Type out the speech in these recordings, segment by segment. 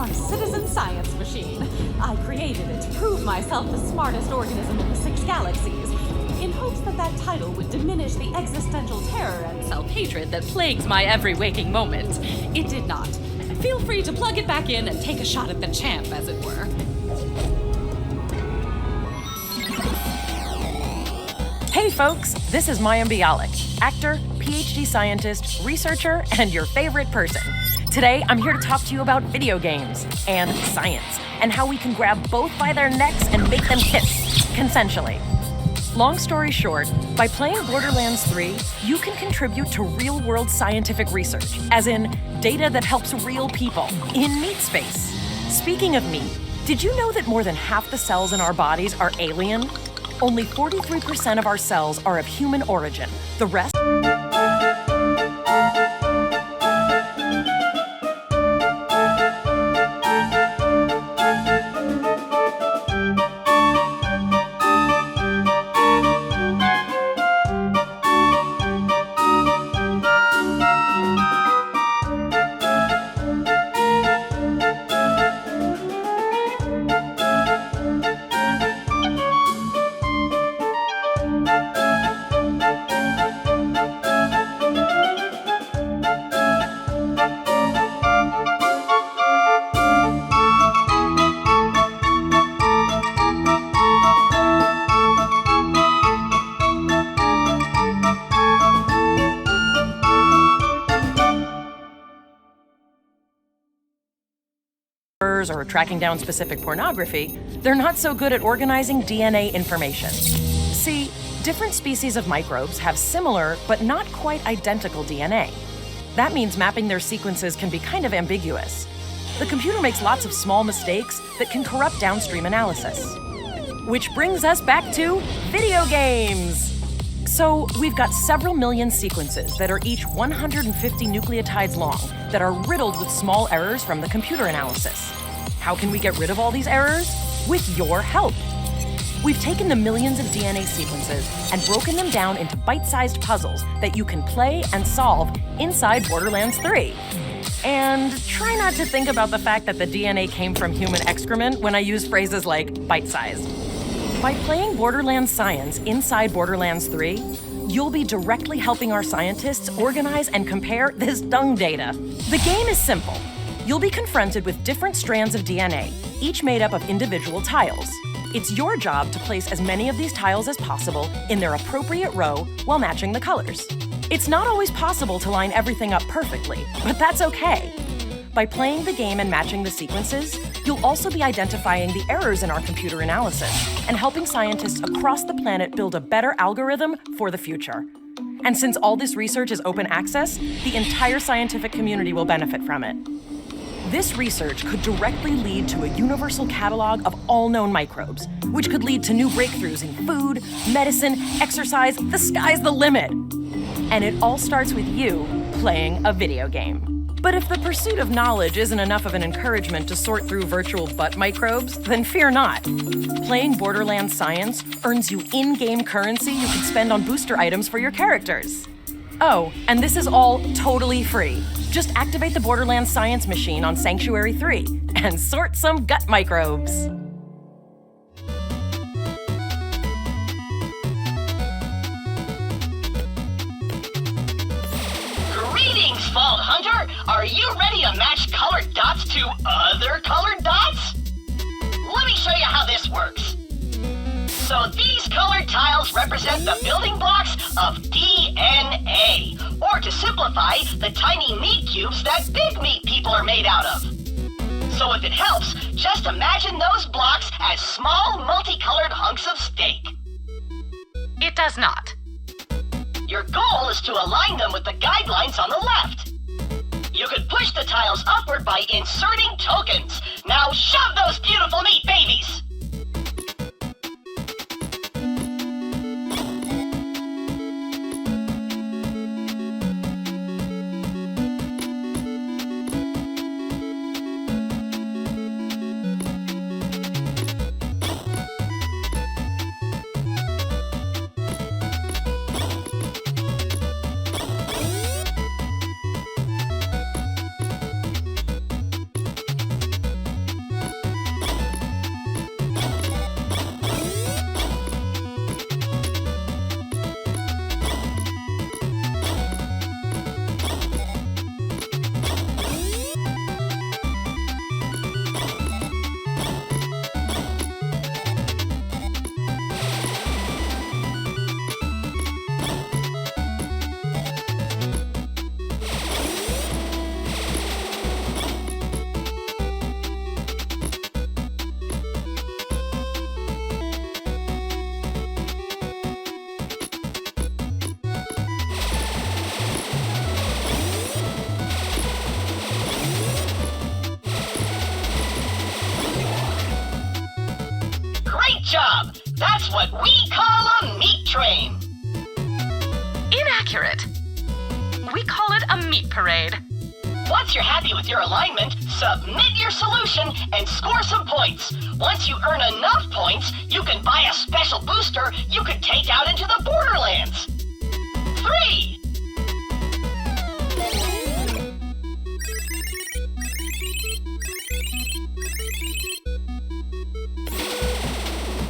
my citizen science machine. I created it to prove myself the smartest organism in the 6 galaxies, in hopes that that title would diminish the existential terror and self-hatred that plagues my every waking moment. It did not. Feel free to plug it back in and take a shot at the champ, as it were. Hey folks, this is Microbial, actor, PhD scientist, researcher, and your favorite person. Today, I'm here to talk to you about video games and science, and how we can grab both by their necks and make them kiss, consensually. Long story short, by playing Borderlands 3, you can contribute to real-world scientific research, as in data that helps real people in meat space. Speaking of meat, did you know that more than half the cells in our bodies are alien? Only 43% of our cells are of human origin. The rest... or tracking down specific pornography, they're not so good at organizing DNA information. See, different species of microbes have similar but not quite identical DNA. That means mapping their sequences can be kind of ambiguous. The computer makes lots of small mistakes that can corrupt downstream analysis. Which brings us back to video games! So, we've got several million sequences that are each 150 nucleotides long that are riddled with small errors from the computer analysis. How can we get rid of all these errors? With your help. We've taken the millions of DNA sequences and broken them down into bite-sized puzzles that you can play and solve inside Borderlands 3. And try not to think about the fact that the DNA came from human excrement when I use phrases like bite-sized. By playing Borderlands Science inside Borderlands 3, you'll be directly helping our scientists organize and compare this dung data. The game is simple. You'll be confronted with different strands of DNA, each made up of individual tiles. It's your job to place as many of these tiles as possible in their appropriate row while matching the colors. It's not always possible to line everything up perfectly, but that's okay. By playing the game and matching the sequences, you'll also be identifying the errors in our computer analysis and helping scientists across the planet build a better algorithm for the future. And since all this research is open access, the entire scientific community will benefit from it. This research could directly lead to a universal catalog of all known microbes, which could lead to new breakthroughs in food, medicine, exercise. The sky's the limit. And it all starts with you playing a video game. But if the pursuit of knowledge isn't enough of an encouragement to sort through virtual butt microbes, then fear not. Playing Borderlands Science earns you in-game currency you can spend on booster items for your characters. Oh, and this is all totally free. Just activate the Borderlands Science machine on Sanctuary 3 and sort some gut microbes. Greetings, Fall Hunter! Are you ready to match colored dots to other colored dots? Let me show you how this works. So these colored tiles represent the building blocks of DNA, or to simplify, the tiny meat cubes that big meat people are made out of. So if it helps, just imagine those blocks as small multicolored hunks of steak. It does not. Your goal is to align them with the guidelines on the left. You could push the tiles upward by inserting tokens. Now shove those beautiful meat babies! job. That's what we call a meat train. Inaccurate. We call it a meat parade. Once you're happy with your alignment, submit your solution and score some points. Once you earn enough points, you can buy a special booster you can take out into the Borderlands. 3.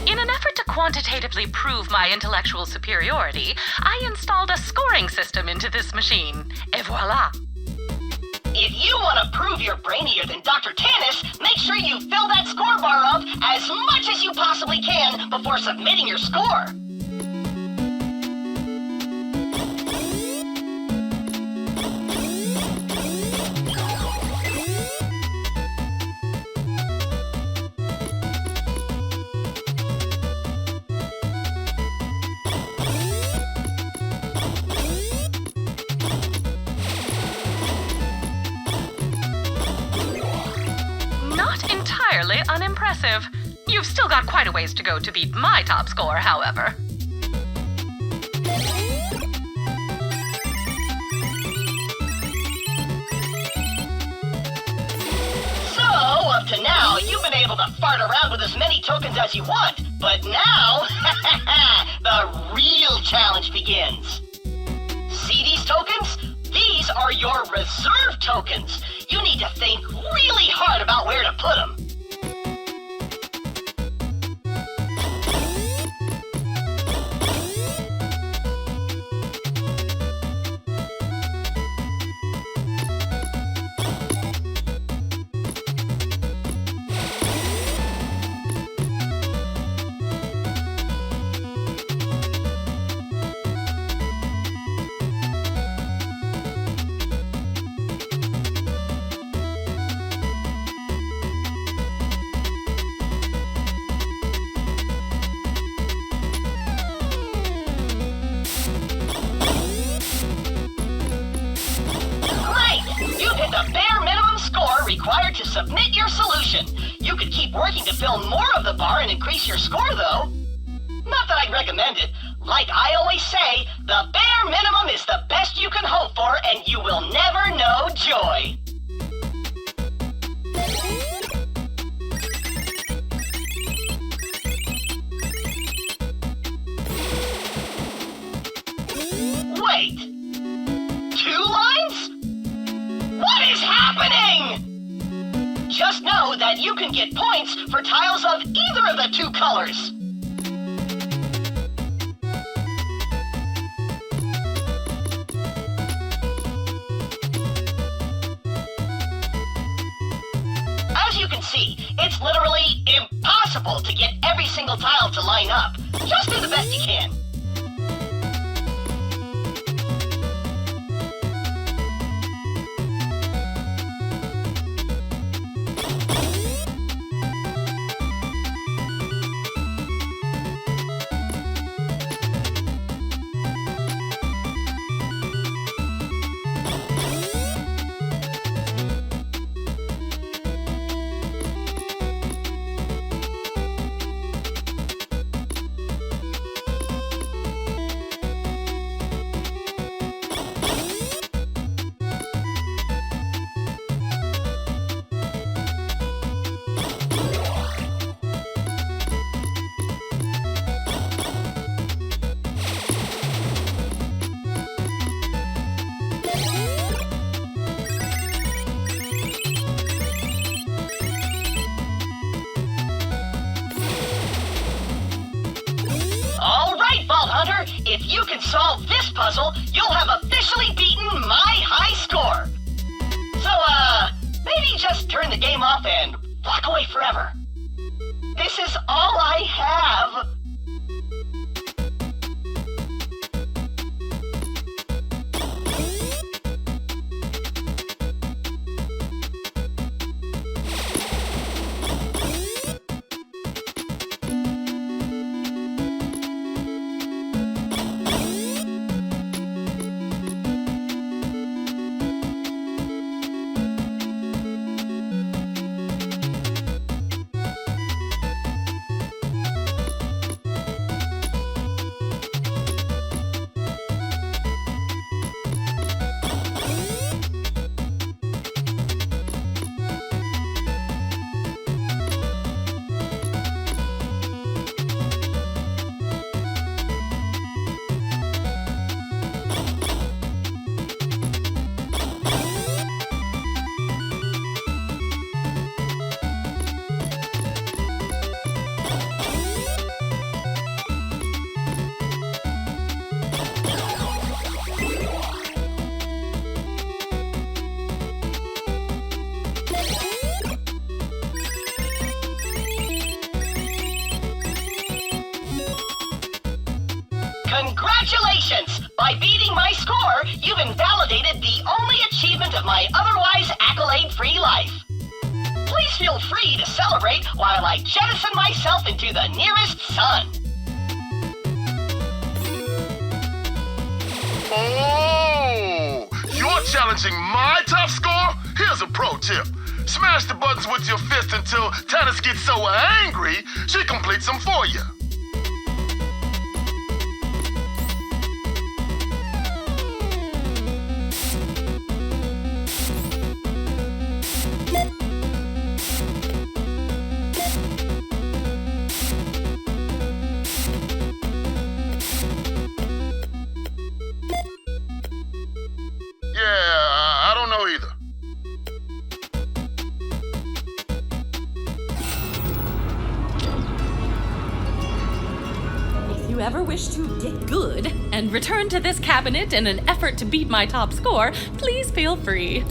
In an effort to quantitatively prove my intellectual superiority, I installed a scoring system into this machine. Et voila! If you want to prove you're brainier than Dr. Tannis, make sure you fill that score bar up as much as you possibly can before submitting your score. Unimpressive. You've still got quite a ways to go to beat my top score, however. So, up to now, you've been able to fart around with as many tokens as you want, but now, the real challenge begins. See these tokens? These are your reserve tokens. You need to think really hard about where to put them. Required to submit your solution. You could keep working to fill more of the bar and increase your score, though. Not that I'd recommend it. Like I always say, the bare minimum is the best you can hope for, and you will never know joy. Wait. 2 lines? What is happening? Just know that you can get points for tiles of either of the 2 colors. As you can see, it's literally impossible to get every single tile to line up. Just do the best you can. If you can solve this puzzle, you'll have officially beaten my high score. So, maybe just turn the game off and walk away forever. This is all I have. Congratulations! By beating my score, you've invalidated the only achievement of my otherwise accolade-free life. Please feel free to celebrate while I jettison myself into the nearest sun. Oh! You're challenging my top score? Here's a pro tip. Smash the buttons with your fist until Tannis gets so angry, she completes them for you. I don't know either. If you ever wish to get good And return to this cabinet in an effort to beat my top score, please feel free.